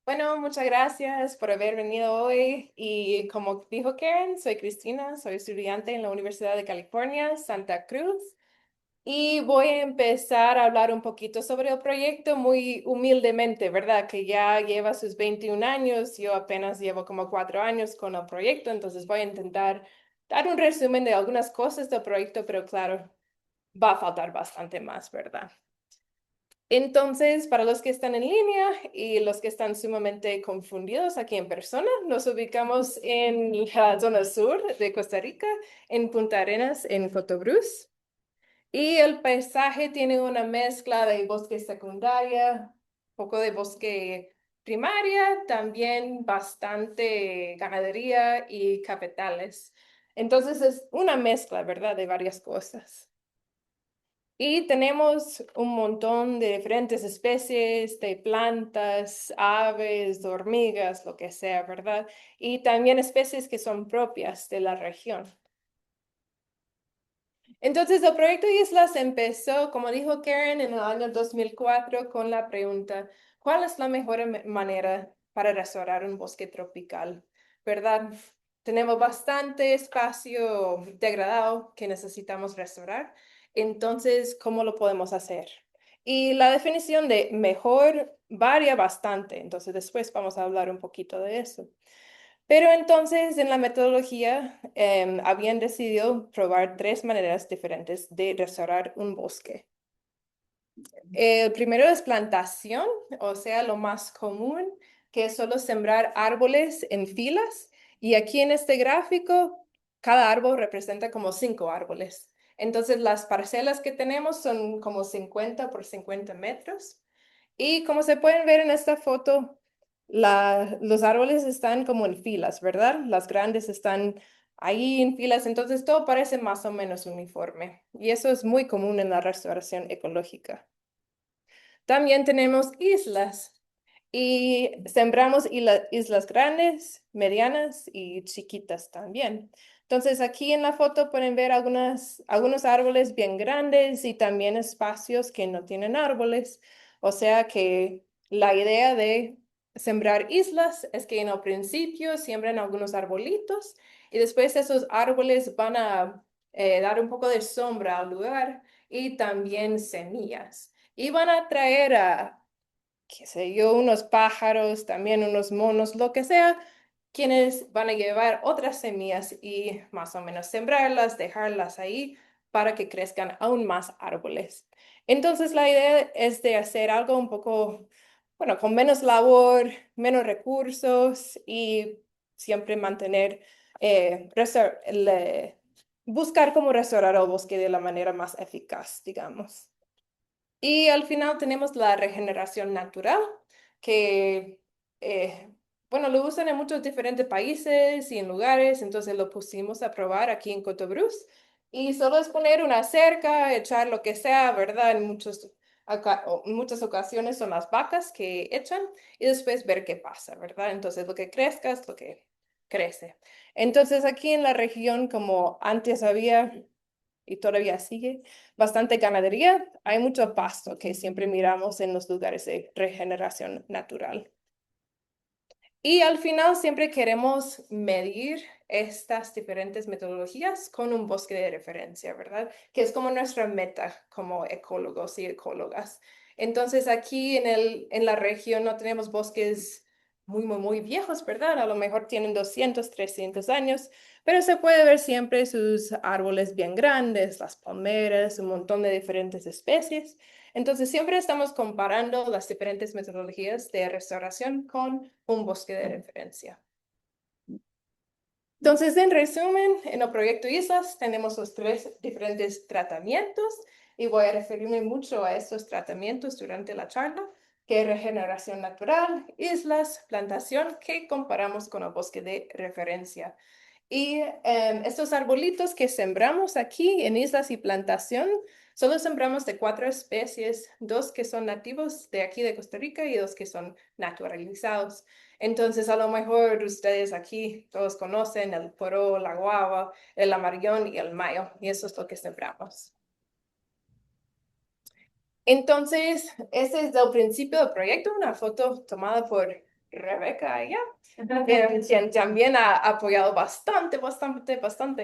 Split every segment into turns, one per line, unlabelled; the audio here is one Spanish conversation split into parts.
Bueno, muchas gracias por haber venido hoy. Y como dijo Karen, soy Cristina, soy estudiante en la Universidad de California, Santa Cruz. Y voy a empezar a hablar un poquito sobre el proyecto muy humildemente, ¿verdad? Que ya lleva sus 21 años, yo apenas llevo como 4 años con el proyecto, entonces voy a intentar dar un resumen de algunas cosas del proyecto, pero claro, va a faltar bastante más, ¿verdad? Entonces, para los que están en línea y los que están sumamente confundidos aquí en persona, nos ubicamos en la zona sur de Costa Rica, en Punta Arenas, en Cotobruz. Y el paisaje tiene una mezcla de bosque secundaria, poco de bosque primaria, también bastante ganadería y cafetales. Entonces es una mezcla, ¿verdad?, de varias cosas. Y tenemos un montón de diferentes especies de plantas, aves, hormigas, lo que sea, ¿verdad? Y también especies que son propias de la región. Entonces, el proyecto Islas empezó, como dijo Karen, en el año 2004 con la pregunta, ¿cuál es la mejor manera para restaurar un bosque tropical? ¿Verdad? Tenemos bastante espacio degradado que necesitamos restaurar. Entonces, ¿cómo lo podemos hacer? Y la definición de mejor varía bastante. Entonces, después vamos a hablar un poquito de eso. Pero entonces en la metodología habían decidido probar tres maneras diferentes de restaurar un bosque. El primero es plantación, o sea, lo más común, que es solo sembrar árboles en filas. Y aquí en este gráfico, cada árbol representa como 5 árboles. Entonces las parcelas que tenemos son como 50 por 50 metros. Y como se pueden ver en esta foto, los árboles están como en filas, ¿verdad? Las grandes están ahí en filas, entonces todo parece más o menos uniforme. Y eso es muy común en la restauración ecológica. También tenemos islas y sembramos islas grandes, medianas y chiquitas también. Entonces aquí en la foto pueden ver algunos árboles bien grandes y también espacios que no tienen árboles. O sea que la idea de sembrar islas es que en el principio siembren algunos arbolitos y después esos árboles van a dar un poco de sombra al lugar y también semillas. Y van a traer a, qué sé yo, unos pájaros, también unos monos, lo que sea, quienes van a llevar otras semillas y más o menos sembrarlas, dejarlas ahí para que crezcan aún más árboles. Entonces la idea es de hacer algo un poco, bueno, con menos labor, menos recursos y siempre mantener, buscar cómo restaurar el bosque de la manera más eficaz, digamos. Y al final tenemos la regeneración natural, que, bueno, lo usan en muchos diferentes países y en lugares, entonces lo pusimos a probar aquí en Cotobruz. Y solo es poner una cerca, echar lo que sea, ¿verdad? En muchas ocasiones son las vacas que echan y después ver qué pasa, ¿verdad? Entonces lo que crezca es lo que crece. Entonces aquí en la región, como antes había y todavía sigue bastante ganadería, hay mucho pasto que siempre miramos en los lugares de regeneración natural. Y al final siempre queremos medir estas diferentes metodologías con un bosque de referencia, ¿verdad? Que es como nuestra meta como ecólogos y ecólogas. Entonces aquí en la región no tenemos bosques muy viejos, ¿verdad? A lo mejor tienen 200, 300 años, pero se puede ver siempre sus árboles bien grandes, las palmeras, un montón de diferentes especies. Entonces, siempre estamos comparando las diferentes metodologías de restauración con un bosque de referencia. Entonces, en resumen, en el proyecto ISAS tenemos los tres diferentes tratamientos y voy a referirme mucho a estos tratamientos durante la charla, que es regeneración natural, islas, plantación, que comparamos con el bosque de referencia. Y estos arbolitos que sembramos aquí en islas y plantación, solo sembramos de 4 especies, 2 que son nativos de aquí de Costa Rica y 2 que son naturalizados. Entonces, a lo mejor ustedes aquí todos conocen el poro, la guava, el amarillón y el mayo, y eso es lo que sembramos. Entonces, ese es el principio del proyecto, una foto tomada por Rebeca allá, quien también ha apoyado bastante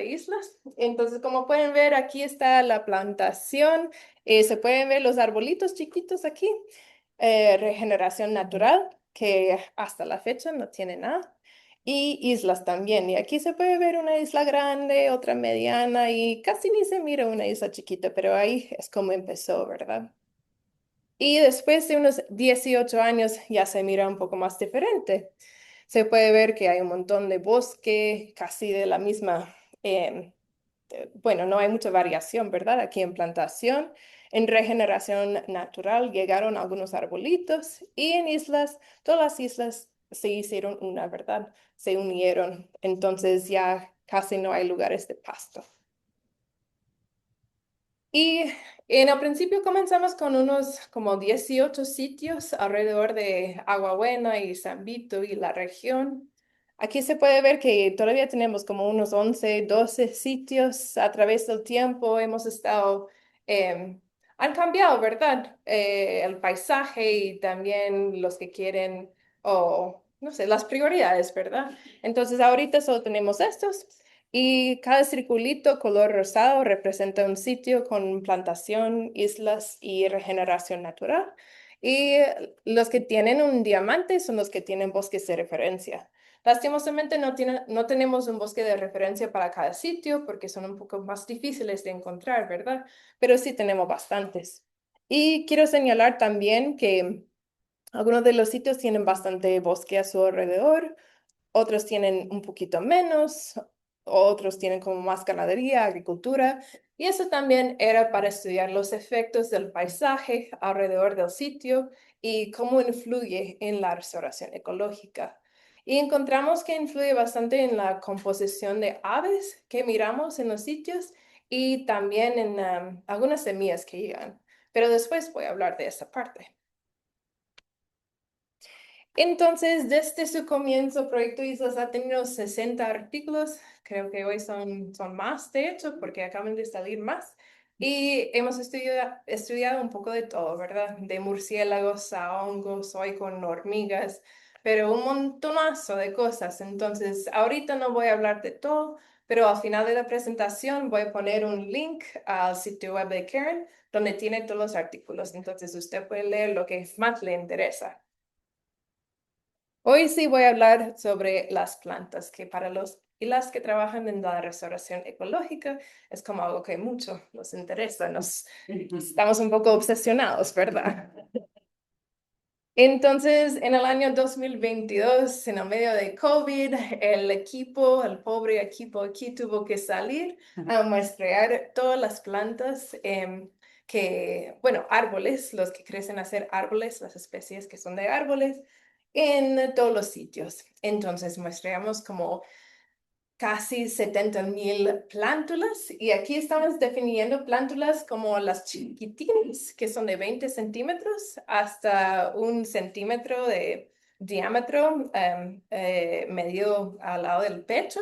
islas. Entonces, como pueden ver, aquí está la plantación. Se pueden ver los arbolitos chiquitos aquí. Regeneración natural, que hasta la fecha no tiene nada. Y islas también. Y aquí se puede ver una isla grande, otra mediana y casi ni se mira una isla chiquita, pero ahí es como empezó, ¿verdad? Y después de unos 18 años ya se mira un poco más diferente. Se puede ver que hay un montón de bosque, casi de la misma, bueno, no hay mucha variación, ¿verdad? Aquí en plantación, en regeneración natural llegaron algunos arbolitos y en islas, todas las islas se hicieron una, ¿verdad? Se unieron, entonces ya casi no hay lugares de pasto. Y en el principio comenzamos con unos como 18 sitios alrededor de Agua Buena y San Vito y la región. Aquí se puede ver que todavía tenemos como unos 11, 12 sitios a través del tiempo. Hemos estado, han cambiado, ¿verdad? El paisaje y también los que quieren, o no sé, las prioridades, ¿verdad? Entonces ahorita solo tenemos estos. Y cada circulito color rosado representa un sitio con plantación, islas y regeneración natural. Y los que tienen un diamante son los que tienen bosques de referencia. Lastimosamente no tenemos un bosque de referencia para cada sitio porque son un poco más difíciles de encontrar, ¿verdad? Pero sí tenemos bastantes. Y quiero señalar también que algunos de los sitios tienen bastante bosque a su alrededor, otros tienen un poquito menos, otros tienen como más ganadería, agricultura, y eso también era para estudiar los efectos del paisaje alrededor del sitio y cómo influye en la restauración ecológica. Y encontramos que influye bastante en la composición de aves que miramos en los sitios y también en algunas semillas que llegan. Pero después voy a hablar de esa parte. Entonces, desde su comienzo, Proyecto Islas ha tenido 60 artículos, creo que hoy son más, de hecho, porque acaban de salir más. Y hemos estudiado un poco de todo, ¿verdad? De murciélagos a hongos, hoy con hormigas, pero un montonazo de cosas. Entonces, ahorita no voy a hablar de todo, pero al final de la presentación voy a poner un link al sitio web de Karen, donde tiene todos los artículos. Entonces, usted puede leer lo que más le interesa. Hoy sí voy a hablar sobre las plantas, que para los y las que trabajan en la restauración ecológica es como algo que mucho nos interesa, nos estamos un poco obsesionados, ¿verdad? Entonces, en el año 2022, en el medio de COVID, el pobre equipo aquí tuvo que salir a muestrear todas las plantas bueno, árboles, los que crecen a ser árboles, las especies que son de árboles, en todos los sitios. Entonces, muestreamos como casi 70,000 plántulas y aquí estamos definiendo plántulas como las chiquitinas, que son de 20 centímetros hasta 1 centímetro de diámetro, medio al lado del pecho,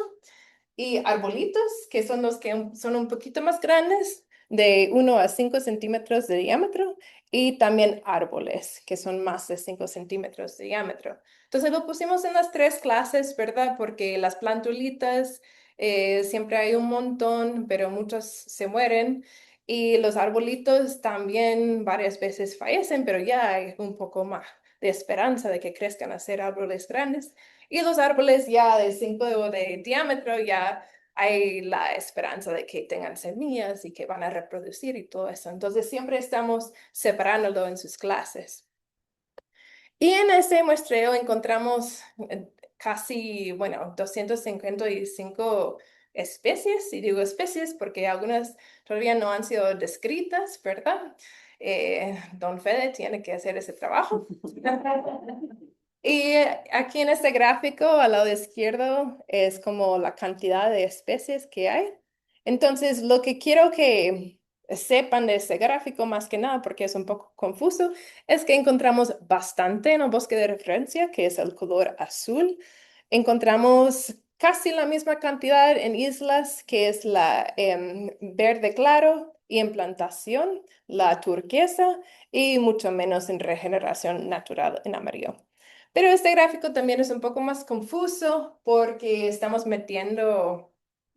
y arbolitos, que son los que son un poquito más grandes, de 1 a 5 centímetros de diámetro, y también árboles, que son más de 5 centímetros de diámetro. Entonces lo pusimos en las tres clases, ¿verdad? Porque las plantulitas siempre hay un montón, pero muchos se mueren. Y los arbolitos también varias veces fallecen, pero ya hay un poco más de esperanza de que crezcan a ser árboles grandes. Y los árboles ya de 5 de diámetro ya hay la esperanza de que tengan semillas y que van a reproducir y todo eso. Entonces siempre estamos separándolo en sus clases. Y en este muestreo encontramos casi, bueno, 255 especies, y digo especies porque algunas todavía no han sido descritas, ¿verdad? Don Fede tiene que hacer ese trabajo. Y aquí en este gráfico, al lado izquierdo, es como la cantidad de especies que hay. Entonces, lo que quiero que sepan de este gráfico, más que nada, porque es un poco confuso, es que encontramos bastante en el bosque de referencia, que es el color azul. Encontramos casi la misma cantidad en islas, que es la verde claro, y en plantación, la turquesa. y mucho menos en regeneración natural en amarillo. Pero este gráfico también es un poco más confuso porque estamos metiendo,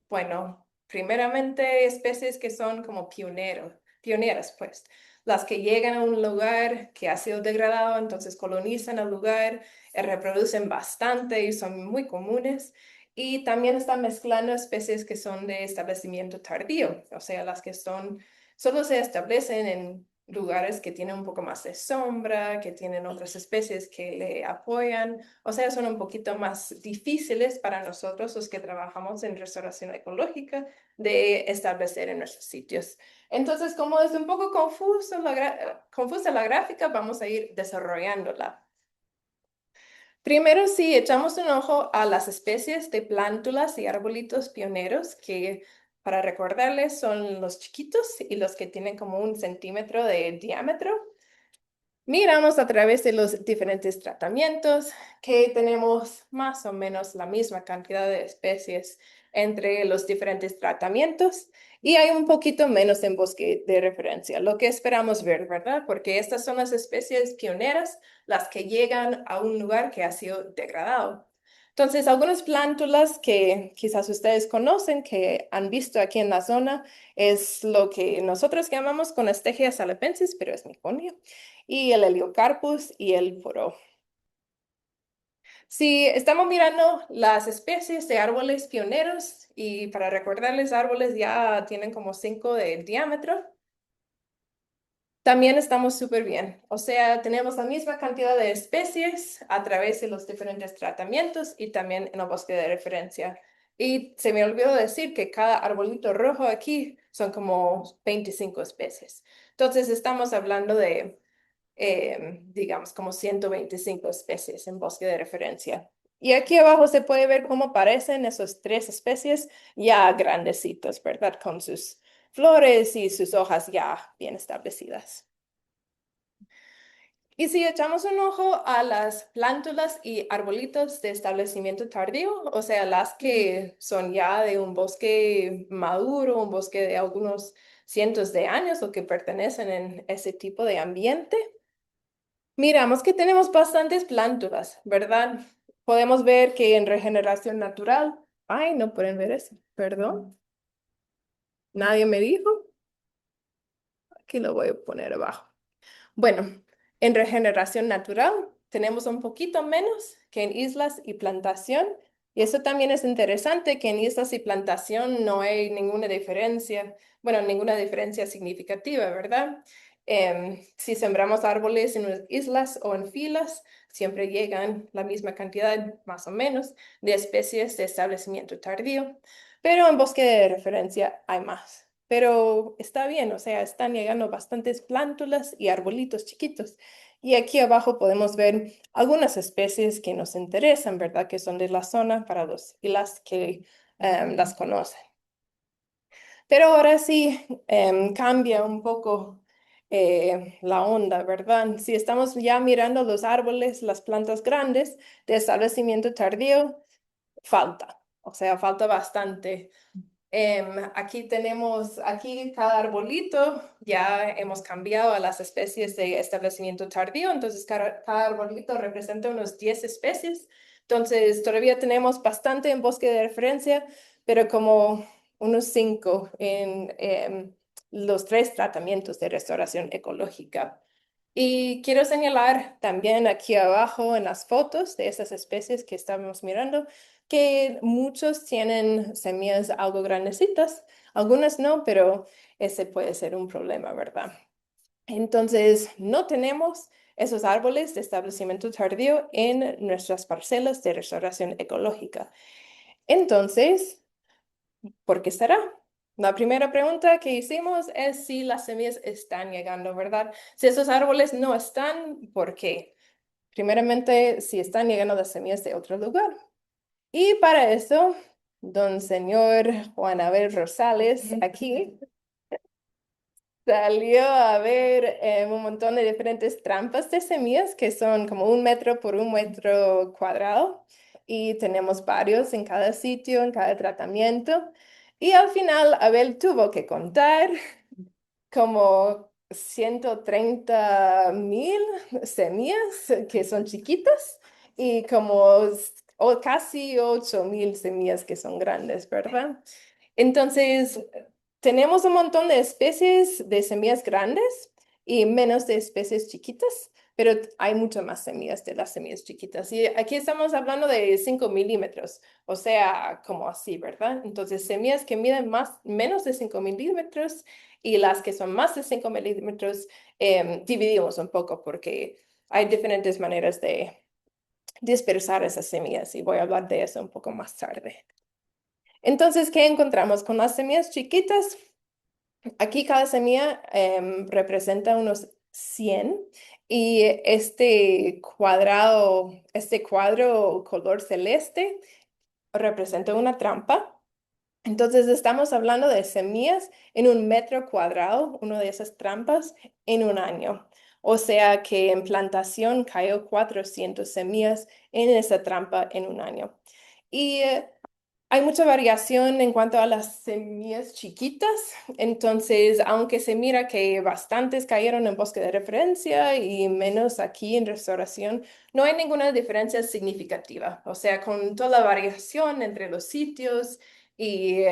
bueno, primeramente especies que son como pioneras, pues, las que llegan a un lugar que ha sido degradado, entonces colonizan el lugar, reproducen bastante y son muy comunes. Y también están mezclando especies que son de establecimiento tardío, o sea, las que solo se establecen en lugares que tienen un poco más de sombra, que tienen otras especies que le apoyan, o sea, son un poquito más difíciles para nosotros los que trabajamos en restauración ecológica de establecer en nuestros sitios. Entonces, como es un poco confusa la gráfica, vamos a ir desarrollándola. Primero, sí, echamos un ojo a las especies de plántulas y arbolitos pioneros que, para recordarles, son los chiquitos y los que tienen como 1 centímetro de diámetro. Miramos a través de los diferentes tratamientos que tenemos más o menos la misma cantidad de especies entre los diferentes tratamientos y hay un poquito menos en bosque de referencia, lo que esperamos ver, ¿verdad? Porque estas son las especies pioneras, las que llegan a un lugar que ha sido degradado. Entonces, algunas plántulas que quizás ustedes conocen, que han visto aquí en la zona, es lo que nosotros llamamos Conestegia salapensis, pero es miconio y el Heliocarpus y el Poro. Si estamos mirando las especies de árboles pioneros, y para recordarles, árboles ya tienen como 5 de diámetro, también estamos súper bien. O sea, tenemos la misma cantidad de especies a través de los diferentes tratamientos y también en el bosque de referencia. Y se me olvidó decir que cada arbolito rojo aquí son como 25 especies. Entonces, estamos hablando de digamos, como 125 especies en bosque de referencia. Y aquí abajo se puede ver cómo aparecen esas 3 especies ya grandecitos, ¿verdad? Con sus flores y sus hojas ya bien establecidas. Y si echamos un ojo a las plántulas y arbolitos de establecimiento tardío, o sea, las que son ya de un bosque maduro, un bosque de algunos cientos de años o que pertenecen en ese tipo de ambiente, miramos que tenemos bastantes plántulas, ¿verdad? Podemos ver que en regeneración natural, ay, no pueden ver eso, perdón, nadie me dijo, aquí lo voy a poner abajo. Bueno, en regeneración natural tenemos un poquito menos que en islas y plantación. Y eso también es interesante, que en islas y plantación no hay ninguna diferencia, bueno, ninguna diferencia significativa, ¿verdad? Si sembramos árboles en las islas o en filas, siempre llegan la misma cantidad, más o menos, de especies de establecimiento tardío, pero en bosque de referencia hay más. Pero está bien, o sea, están llegando bastantes plántulas y arbolitos chiquitos. Y aquí abajo podemos ver algunas especies que nos interesan, ¿verdad? Que son de la zona para los y las que las conocen. Pero ahora sí cambia un poco la onda, ¿verdad? Si estamos ya mirando los árboles, las plantas grandes de establecimiento tardío, falta, o sea, falta bastante. Aquí tenemos, aquí cada arbolito, ya hemos cambiado a las especies de establecimiento tardío, entonces cada arbolito representa unos 10 especies. Entonces todavía tenemos bastante en bosque de referencia, pero como unos 5 en los 3 tratamientos de restauración ecológica. Y quiero señalar también aquí abajo en las fotos de esas especies que estamos mirando, que muchos tienen semillas algo grandecitas, algunas no, pero ese puede ser un problema, ¿verdad? Entonces, no tenemos esos árboles de establecimiento tardío en nuestras parcelas de restauración ecológica. Entonces, ¿por qué será? La primera pregunta que hicimos es si las semillas están llegando, ¿verdad? Si esos árboles no están, ¿por qué? Primeramente, si están llegando las semillas de otro lugar. Y para eso, don señor Juan Abel Rosales aquí salió a ver un montón de diferentes trampas de semillas que son como 1 metro por 1 metro cuadrado y tenemos varios en cada sitio, en cada tratamiento. Y al final Abel tuvo que contar como 130,000 semillas que son chiquitas y como o casi 8,000 semillas que son grandes, ¿verdad? Entonces, tenemos un montón de especies de semillas grandes y menos de especies chiquitas, pero hay mucho más semillas de las semillas chiquitas. Y aquí estamos hablando de 5 milímetros, o sea, como así, ¿verdad? Entonces, semillas que miden menos de 5 milímetros y las que son más de 5 milímetros, dividimos un poco porque hay diferentes maneras de dispersar esas semillas y voy a hablar de eso un poco más tarde. Entonces, ¿qué encontramos con las semillas chiquitas? Aquí cada semilla representa unos 100 y este cuadro color celeste representa una trampa. Entonces estamos hablando de semillas en 1 metro cuadrado, una de esas trampas, en un año. O sea que en plantación cayó 400 semillas en esa trampa en un año. Y hay mucha variación en cuanto a las semillas chiquitas, entonces, aunque se mira que bastantes cayeron en bosque de referencia y menos aquí en restauración, no hay ninguna diferencia significativa. O sea, con toda la variación entre los sitios y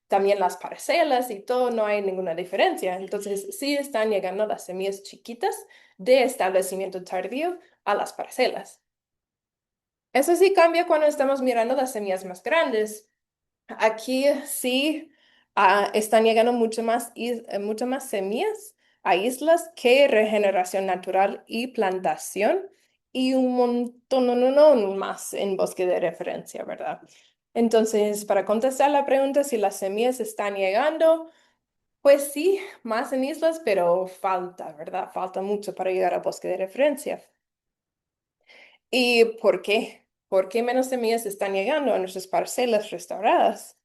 también las parcelas y todo, no hay ninguna diferencia. Entonces, sí están llegando las semillas chiquitas de establecimiento tardío a las parcelas. Eso sí cambia cuando estamos mirando las semillas más grandes. Aquí sí están llegando mucho más semillas a islas que regeneración natural y plantación y un montón no, más en bosque de referencia, ¿verdad? Entonces, para contestar la pregunta si las semillas están llegando, pues sí, más en islas, pero falta, ¿verdad? Falta mucho para llegar a bosque de referencia. ¿Y por qué? ¿Por qué menos semillas están llegando a nuestras parcelas restauradas?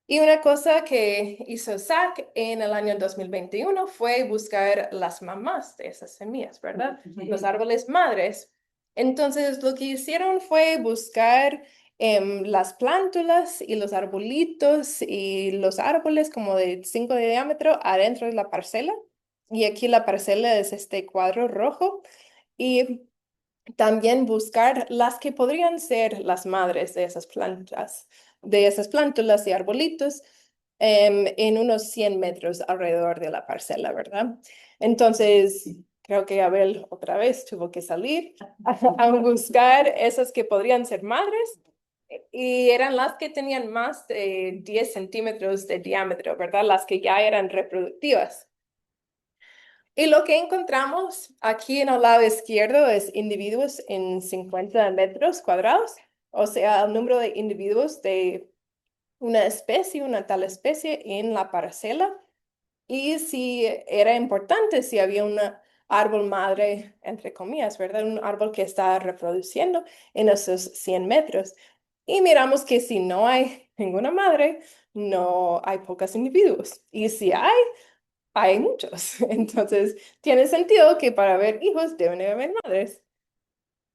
Y una cosa que hizo Zach en el año 2021 fue buscar las mamás de esas semillas, ¿verdad? Los árboles madres. Entonces, lo que hicieron fue buscar las plántulas y los arbolitos y los árboles como de 5 de diámetro adentro de la parcela. Y aquí la parcela es este cuadro rojo. Y también buscar las que podrían ser las madres de esas plantas, de esas plántulas y arbolitos en unos 100 metros alrededor de la parcela, ¿verdad? Entonces, creo que Abel otra vez tuvo que salir a buscar esas que podrían ser madres y eran las que tenían más de 10 centímetros de diámetro, ¿verdad? Las que ya eran reproductivas. Y lo que encontramos aquí en el lado izquierdo es individuos en 50 metros cuadrados, o sea, el número de individuos de una tal especie en la parcela. Y si era importante, si había un árbol madre, entre comillas, ¿verdad? Un árbol que está reproduciendo en esos 100 metros. Y miramos que si no hay ninguna madre, no hay pocos individuos. Y si hay muchos. Entonces, tiene sentido que para haber hijos deben de haber madres.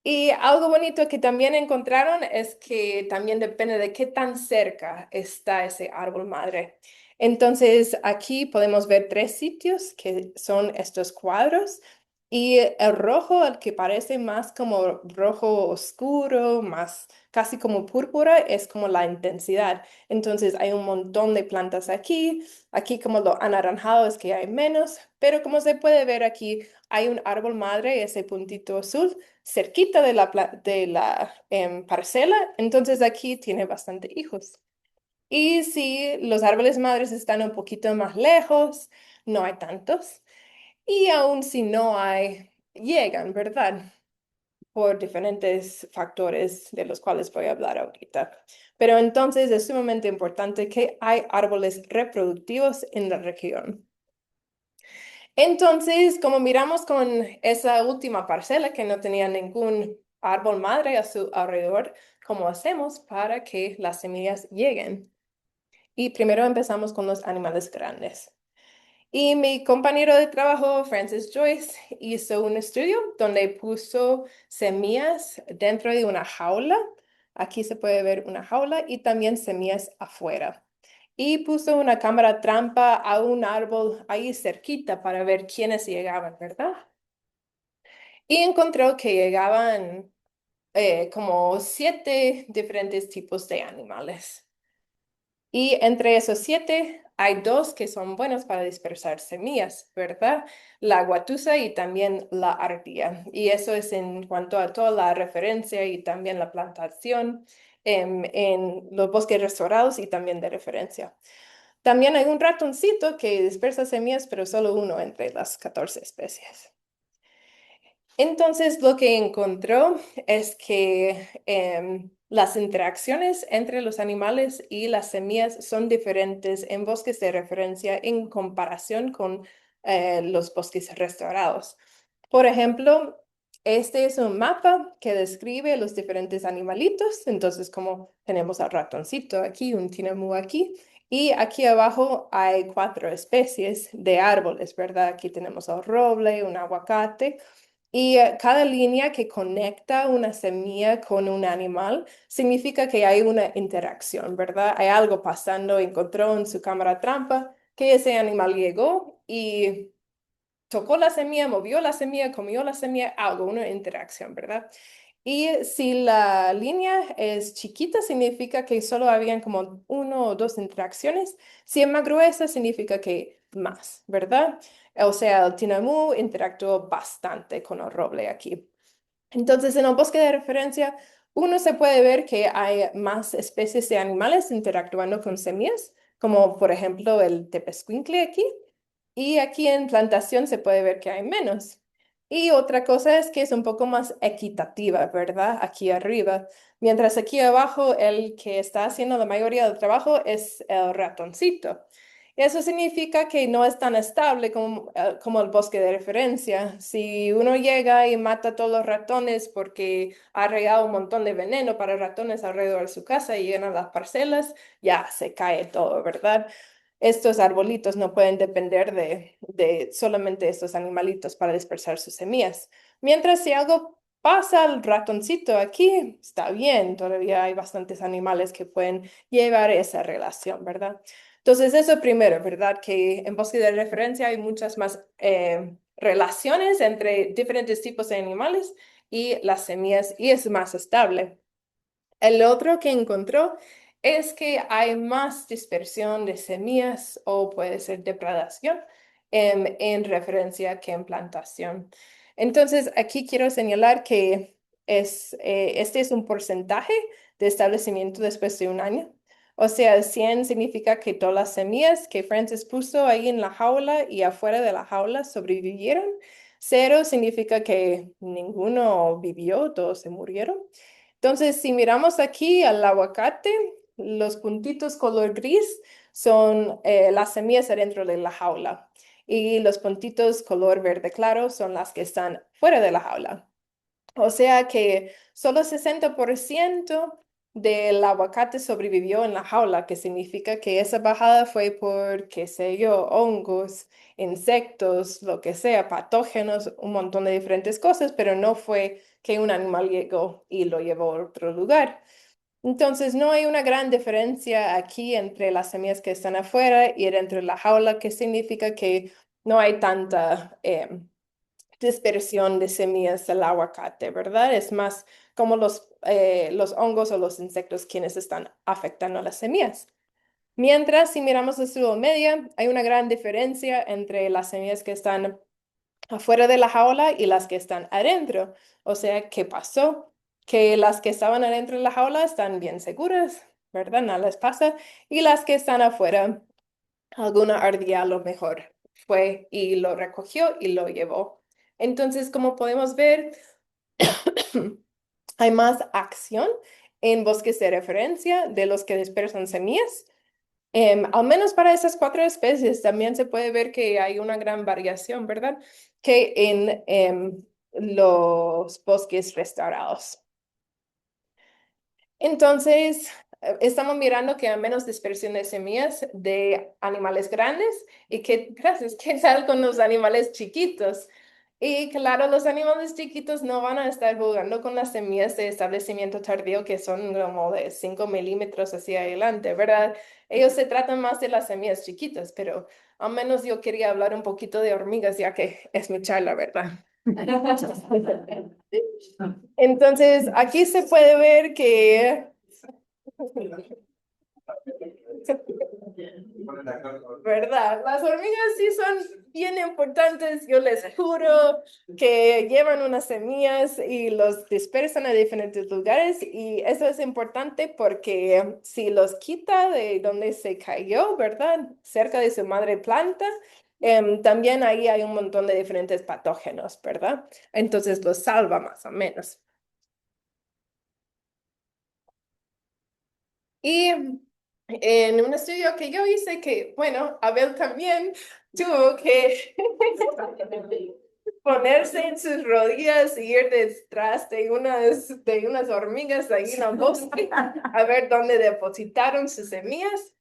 Y algo bonito que también encontraron es que también depende de qué tan cerca está ese árbol madre. Entonces, aquí podemos ver 3 sitios que son estos cuadros. Y el rojo, el que parece más como rojo oscuro, más casi como púrpura, es como la intensidad. Entonces, hay un montón de plantas aquí. Aquí como lo anaranjado es que hay menos. Pero como se puede ver aquí, hay un árbol madre, ese puntito azul cerquita de la parcela, entonces aquí tiene bastante hijos. Y si los árboles madres están un poquito más lejos, no hay tantos. Y aún si no hay, llegan, ¿verdad? Por diferentes factores de los cuales voy a hablar ahorita. Pero entonces es sumamente importante que hay árboles reproductivos en la región. Entonces, como miramos con esa última parcela que no tenía ningún árbol madre a su alrededor, ¿cómo hacemos para que las semillas lleguen? Y primero empezamos con los animales grandes. Y mi compañero de trabajo, Francis Joyce, hizo un estudio donde puso semillas dentro de una jaula. Aquí se puede ver una jaula y también semillas afuera. y puso una cámara trampa a un árbol ahí cerquita para ver quiénes llegaban, ¿verdad? Y encontró que llegaban como 7 diferentes tipos de animales. Y entre esos 7 hay dos que son buenos para dispersar semillas, ¿verdad? La guatusa y también la ardilla. Y eso es en cuanto a toda la referencia y también la plantación en los bosques restaurados y también de referencia. También hay un ratoncito que dispersa semillas, pero solo uno entre las 14 especies. Entonces, lo que encontró es que las interacciones entre los animales y las semillas son diferentes en bosques de referencia en comparación con los bosques restaurados. Por ejemplo, este es un mapa que describe los diferentes animalitos. Entonces, como tenemos al ratoncito aquí, un tinamú aquí, y aquí abajo hay 4 especies de árboles, ¿verdad? Aquí tenemos el roble, un aguacate. Y cada línea que conecta una semilla con un animal significa que hay una interacción, ¿verdad? Hay algo pasando, encontró en su cámara trampa que ese animal llegó y tocó la semilla, movió la semilla, comió la semilla, algo, una interacción, ¿verdad? Y si la línea es chiquita, significa que solo habían como 1 o 2 interacciones. Si es más gruesa, significa que más, ¿verdad? O sea, el tinamú interactuó bastante con el roble aquí. Entonces, en el bosque de referencia, uno se puede ver que hay más especies de animales interactuando con semillas, como por ejemplo el tepezcuintle aquí. Y aquí en plantación se puede ver que hay menos. Y otra cosa es que es un poco más equitativa, ¿verdad? Aquí arriba. Mientras aquí abajo el que está haciendo la mayoría del trabajo es el ratoncito. Eso significa que no es tan estable como el bosque de referencia. Si uno llega y mata a todos los ratones porque ha regado un montón de veneno para ratones alrededor de su casa y llena las parcelas, ya se cae todo, ¿verdad? Estos arbolitos no pueden depender de solamente estos animalitos para dispersar sus semillas. Mientras si algo pasa al ratoncito aquí, está bien, todavía hay bastantes animales que pueden llevar esa relación, ¿verdad? Entonces, eso primero, ¿verdad? Que en bosque de referencia hay muchas más relaciones entre diferentes tipos de animales y las semillas y es más estable. El otro que encontró es que hay más dispersión de semillas o puede ser depredación en referencia que en plantación. Entonces, aquí quiero señalar que este es un porcentaje de establecimiento después de un año. O sea, 100 significa que todas las semillas que Francis puso ahí en la jaula y afuera de la jaula sobrevivieron. 0 significa que ninguno vivió, todos se murieron. Entonces, si miramos aquí al aguacate, los puntitos color gris son las semillas adentro de la jaula y los puntitos color verde claro son las que están fuera de la jaula. O sea que solo 60% del aguacate sobrevivió en la jaula, que significa que esa bajada fue por, qué sé yo, hongos, insectos, lo que sea, patógenos, un montón de diferentes cosas, pero no fue que un animal llegó y lo llevó a otro lugar. Entonces, no hay una gran diferencia aquí entre las semillas que están afuera y dentro de la jaula, que significa que no hay tanta dispersión de semillas del aguacate, ¿verdad? Es más como los hongos o los insectos quienes están afectando las semillas. Mientras, si miramos la estudio media, hay una gran diferencia entre las semillas que están afuera de la jaula y las que están adentro. O sea, ¿qué pasó? Que las que estaban adentro de la jaula están bien seguras, ¿verdad? Nada les pasa. Y las que están afuera, alguna ardilla a lo mejor fue y lo recogió y lo llevó. Entonces, como podemos ver, hay más acción en bosques de referencia de los que dispersan semillas. Al menos para esas 4 especies también se puede ver que hay una gran variación, ¿verdad? Que en los bosques restaurados. Entonces, estamos mirando que hay menos dispersión de semillas de animales grandes y que, gracias, ¿qué tal con los animales chiquitos? Y claro, los animales chiquitos no van a estar jugando con las semillas de establecimiento tardío que son como de 5 milímetros hacia adelante, ¿verdad? Ellos se tratan más de las semillas chiquitas, pero al menos yo quería hablar un poquito de hormigas ya que es mi charla, ¿verdad? Entonces, aquí se puede ver que ¿verdad? Las hormigas sí son bien importantes, yo les juro que llevan unas semillas y los dispersan a diferentes lugares y eso es importante porque si los quita de donde se cayó, ¿verdad? Cerca de su madre planta, también ahí hay un montón de diferentes patógenos, ¿verdad? Entonces los salva más o menos. Y en un estudio que yo hice, que bueno, Abel también tuvo que ponerse en sus rodillas y ir detrás de unas hormigas ahí en el bosque a ver dónde depositaron sus semillas.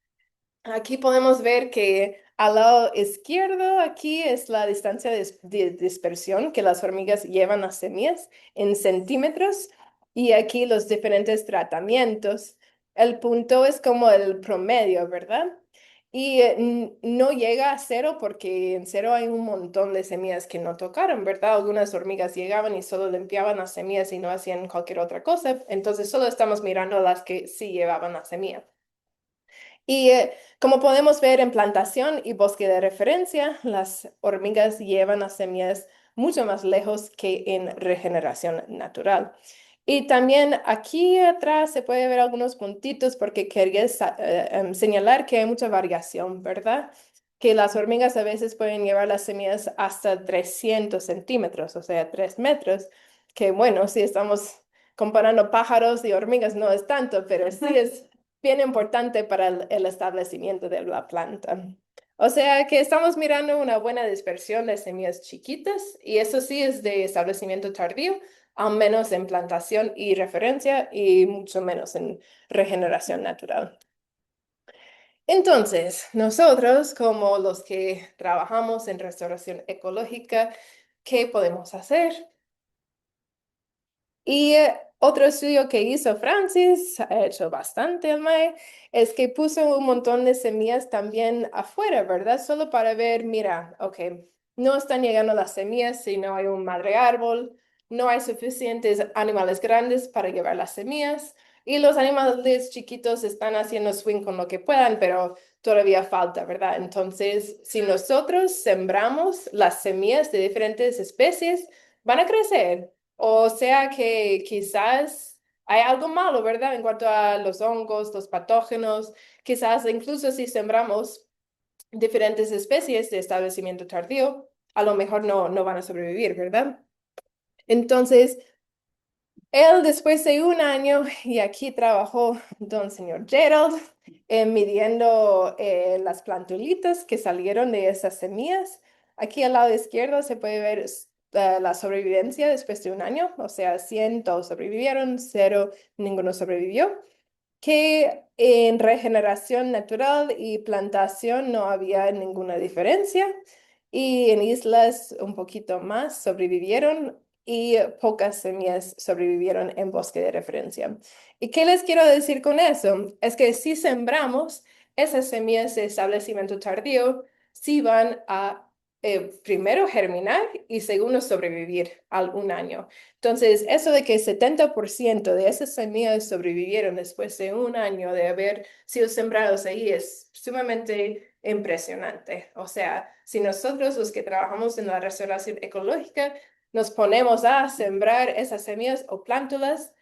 Aquí podemos ver que al lado izquierdo, aquí es la distancia de dispersión que las hormigas llevan las semillas en centímetros y aquí los diferentes tratamientos. El punto es como el promedio, ¿verdad? Y no llega a cero porque en cero hay un montón de semillas que no tocaron, ¿verdad? Algunas hormigas llegaban y solo limpiaban las semillas y no hacían cualquier otra cosa. Entonces solo estamos mirando las que sí llevaban la semilla. Y como podemos ver en plantación y bosque de referencia, las hormigas llevan las semillas mucho más lejos que en regeneración natural. Y también aquí atrás se puede ver algunos puntitos porque quería señalar que hay mucha variación, ¿verdad? Que las hormigas a veces pueden llevar las semillas hasta 300 centímetros, o sea, 3 metros, que bueno, si estamos comparando pájaros y hormigas no es tanto, pero sí es bien importante para el establecimiento de la planta. O sea que estamos mirando una buena dispersión de semillas chiquitas y eso sí es de establecimiento tardío, al menos en plantación y referencia y mucho menos en regeneración natural. Entonces, nosotros como los que trabajamos en restauración ecológica, ¿qué podemos hacer? Y otro estudio que hizo Francis, ha hecho bastante el Mae, es que puso un montón de semillas también afuera, ¿verdad? Solo para ver, mira, ok, no están llegando las semillas si no hay un madre árbol, no hay suficientes animales grandes para llevar las semillas y los animales chiquitos están haciendo swing con lo que puedan, pero todavía falta, ¿verdad? Entonces, si nosotros sembramos las semillas de diferentes especies, van a crecer. O sea que quizás hay algo malo, ¿verdad? En cuanto a los hongos, los patógenos, quizás incluso si sembramos diferentes especies de establecimiento tardío, a lo mejor no van a sobrevivir, ¿verdad? Entonces, él después de un año, y aquí trabajó don señor Gerald, midiendo las plantulitas que salieron de esas semillas. Aquí al lado izquierdo se puede ver la sobrevivencia después de un año, o sea, 100 todos sobrevivieron, 0 ninguno sobrevivió que en regeneración natural y plantación no había ninguna diferencia y en islas un poquito más sobrevivieron y pocas semillas sobrevivieron en bosque de referencia. ¿Y qué les quiero decir con eso? Es que si sembramos esas semillas de establecimiento tardío, sí van a primero germinar y segundo sobrevivir algún año. Entonces, eso de que 70% de esas semillas sobrevivieron después de un año de haber sido sembrados ahí es sumamente impresionante. O sea, si nosotros los que trabajamos en la restauración ecológica nos ponemos a sembrar esas semillas o plántulas,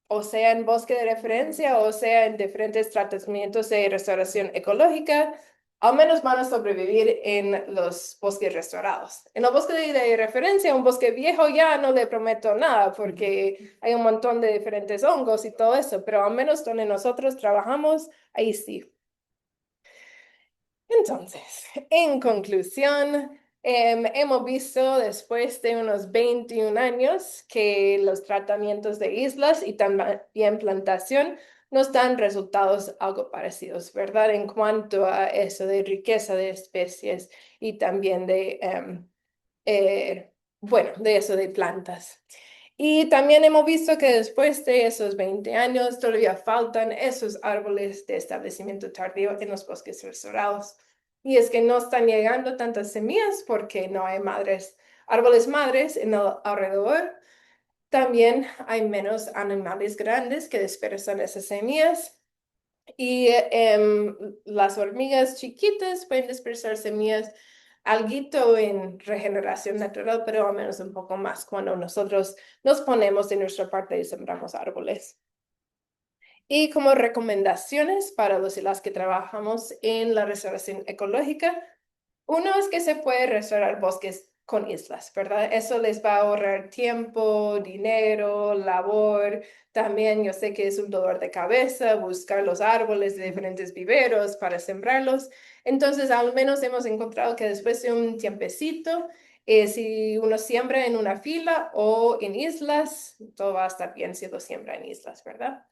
o sea en bosque de referencia, o sea en diferentes tratamientos de restauración ecológica, al menos van a sobrevivir en los bosques restaurados. En el bosque de referencia, un bosque viejo ya no le prometo nada porque hay un montón de diferentes hongos y todo eso, pero al menos donde nosotros trabajamos, ahí sí. Entonces, en conclusión, hemos visto después de unos 21 años que los tratamientos de islas y también plantación nos dan resultados algo parecidos, ¿verdad? En cuanto a eso de riqueza de especies y también de bueno, de eso, de plantas. Y también hemos visto que después de esos 20 años todavía faltan esos árboles de establecimiento tardío en los bosques restaurados. Y es que no están llegando tantas semillas porque no hay árboles madres en el alrededor. También hay menos animales grandes que dispersan esas semillas. Y las hormigas chiquitas pueden dispersar semillas alguito en regeneración natural, pero al menos un poco más cuando nosotros nos ponemos de nuestra parte y sembramos árboles. Y como recomendaciones para los y las que trabajamos en la restauración ecológica, uno es que se puede restaurar bosques con islas, ¿verdad? Eso les va a ahorrar tiempo, dinero, labor. También yo sé que es un dolor de cabeza buscar los árboles de diferentes viveros para sembrarlos. Entonces, al menos hemos encontrado que después de un tiempecito, si uno siembra en una fila o en islas, todo va a estar bien si lo siembra en islas, ¿verdad?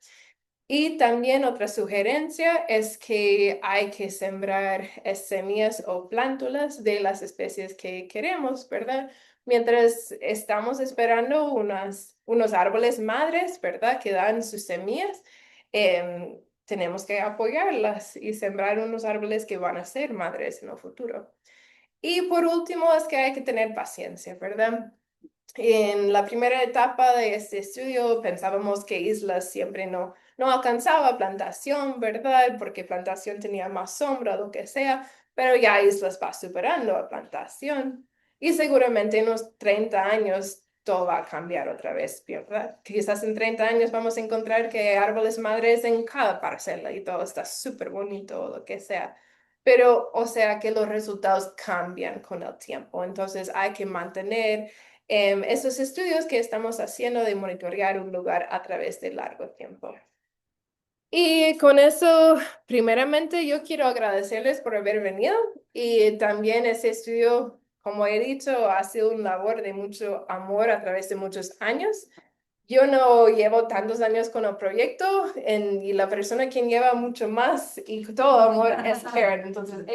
Y también otra sugerencia es que hay que sembrar semillas o plántulas de las especies que queremos, ¿verdad? Mientras estamos esperando unos árboles madres, ¿verdad? Que dan sus semillas, tenemos que apoyarlas y sembrar unos árboles que van a ser madres en el futuro. Y por último es que hay que tener paciencia, ¿verdad? En la primera etapa de este estudio pensábamos que islas siempre no alcanzaba plantación, ¿verdad? Porque plantación tenía más sombra o lo que sea, pero ya islas va superando a plantación y seguramente en unos 30 años todo va a cambiar otra vez, ¿verdad? Quizás en 30 años vamos a encontrar que hay árboles madres en cada parcela y todo está súper bonito o lo que sea. Pero, o sea que los resultados cambian con el tiempo, entonces hay que mantener esos estudios que estamos haciendo de monitorear un lugar a través de largo tiempo. Y con eso, primeramente, yo quiero agradecerles por haber venido y también ese estudio, como he dicho, ha sido una labor de mucho amor a través de muchos años. Yo no llevo tantos años con el proyecto y la persona quien lleva mucho más y todo amor es Karen. Entonces, ella